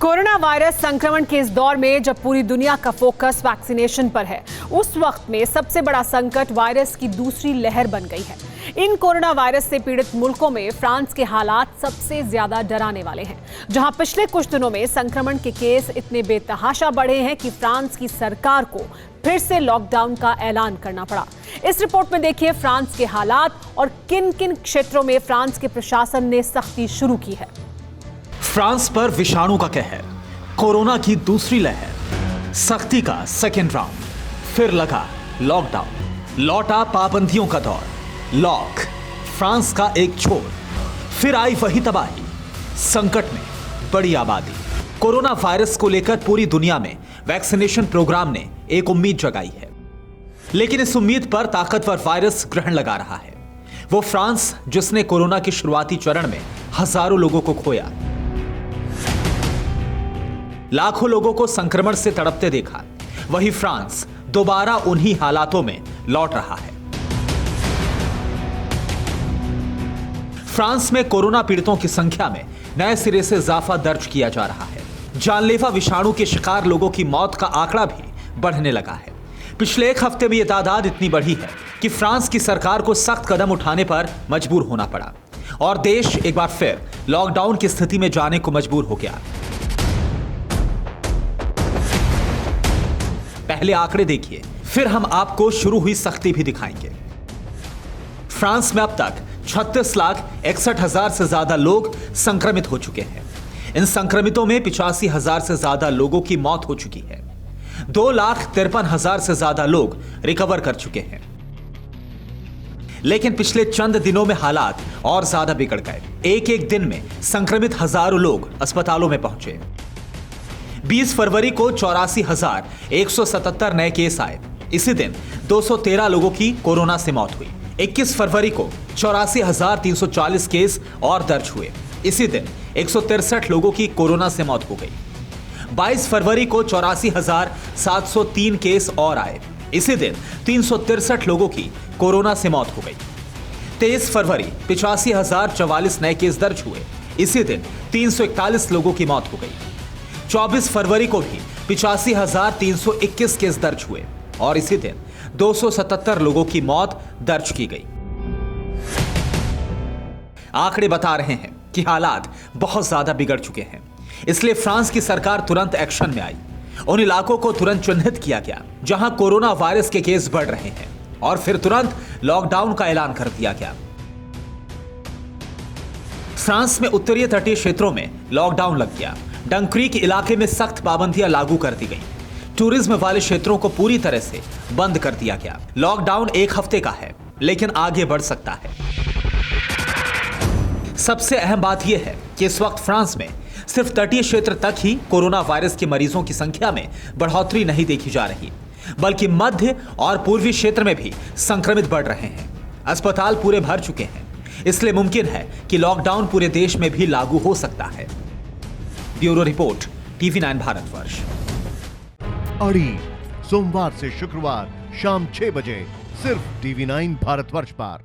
Corona virus संक्रमण के इस दौर में जब पूरी दुनिया का फोकस वैक्सीनेशन पर है, उस वक्त में सबसे बड़ा संकट वायरस की दूसरी लहर बन गई है। इन कोरोना वायरस से पीड़ित मुल्कों में फ्रांस के हालात सबसे ज्यादा डराने वाले हैं, जहां पिछले कुछ दिनों में संक्रमण के केस इतने बेतहाशा बढ़े हैं कि फ्रांस की सरकार को फिर से लॉकडाउन का ऐलान करना पड़ा। इस रिपोर्ट में देखिए फ्रांस के हालात और किन किन क्षेत्रों में फ्रांस के प्रशासन ने सख्ती शुरू की है। फ्रांस पर विषाणु का कहर, कोरोना की दूसरी लहर, सख्ती का सेकेंड राउंड, फिर लगा लॉकडाउन, लौटा पाबंदियों का दौर, लॉक, फ्रांस का एक छोर, फिर आई वही तबाही, संकट में बड़ी आबादी। कोरोना वायरस को लेकर पूरी दुनिया में वैक्सीनेशन प्रोग्राम ने एक उम्मीद जगाई है, लेकिन इस उम्मीद पर ताकतवर वायरस ग्रहण लगा रहा है। वो फ्रांस जिसने कोरोना के शुरुआती चरण में हजारों लोगों को खोया, लाखों लोगों को संक्रमण से तड़पते देखा, वही फ्रांस दोबारा उन्हीं हालातों में लौट रहा है। फ्रांस में कोरोना पीड़ितों की संख्या में नए सिरे से इजाफा दर्ज किया जा रहा है। जानलेवा विषाणु के शिकार लोगों की मौत का आंकड़ा भी बढ़ने लगा है। पिछले एक हफ्ते में यह तादाद इतनी बढ़ी है कि फ्रांस की सरकार को सख्त कदम उठाने पर मजबूर होना पड़ा और देश एक बार फिर लॉकडाउन की स्थिति में जाने को मजबूर हो गया। पहले आंकड़े देखिए, फिर हम आपको शुरू हुई सख्ती भी दिखाएंगे। फ्रांस में अब तक 36,61,000 से ज्यादा लोग संक्रमित हो चुके हैं। इन संक्रमितों में 85,000 से ज्यादा लोगों की मौत हो चुकी है। 2,53,000 से ज्यादा लोग रिकवर कर चुके हैं। लेकिन पिछले चंद दिनों में हालात और ज्यादा बिगड़ गए। एक एक दिन में संक्रमित हजारों लोग अस्पतालों में पहुंचे। 20 फरवरी को 84,177 नए केस आए। इसी दिन 213 लोगों की कोरोना से मौत हुई। 21 फरवरी को 84,340 केस और दर्ज हुए। इसी दिन 163 लोगों की कोरोना से मौत हो गई। 22 फरवरी को 84,703 केस और आए। इसी दिन 363 लोगों की कोरोना से मौत हो गई। 23 फरवरी 85,044 नए केस दर्ज हुए। इसी दिन 341 लोगों की मौत हो गई। 24 फरवरी को भी 85,321 केस दर्ज हुए और इसी दिन 277 लोगों की मौत दर्ज की गई। आंकड़े बता रहे हैं कि हालात बहुत ज्यादा बिगड़ चुके हैं, इसलिए फ्रांस की सरकार तुरंत एक्शन में आई। उन इलाकों को तुरंत चिन्हित किया गया जहां कोरोना वायरस के केस बढ़ रहे हैं और फिर तुरंत लॉकडाउन का ऐलान कर दिया गया। फ्रांस में उत्तरीय तटीय क्षेत्रों में लॉकडाउन लग गया। डंक्रीक इलाके में सख्त पाबंदियां लागू कर दी गई। टूरिज्म वाले क्षेत्रों को पूरी तरह से बंद कर दिया गया। लॉकडाउन एक हफ्ते का है, लेकिन आगे बढ़ सकता है। सबसे अहम बात यह है कि इस वक्त फ्रांस में सिर्फ तटीय क्षेत्र तक ही कोरोना वायरस के मरीजों की संख्या में बढ़ोतरी नहीं देखी जा रही, बल्कि मध्य और पूर्वी क्षेत्र में भी संक्रमित बढ़ रहे हैं। अस्पताल पूरे भर चुके हैं, इसलिए मुमकिन है कि लॉकडाउन पूरे देश में भी लागू हो सकता है। Bureau report, TV9 Bharatvarsh. अड़ी सोमवार से शुक्रवार शाम 6 बजे सिर्फ TV9 भारतवर्ष पर।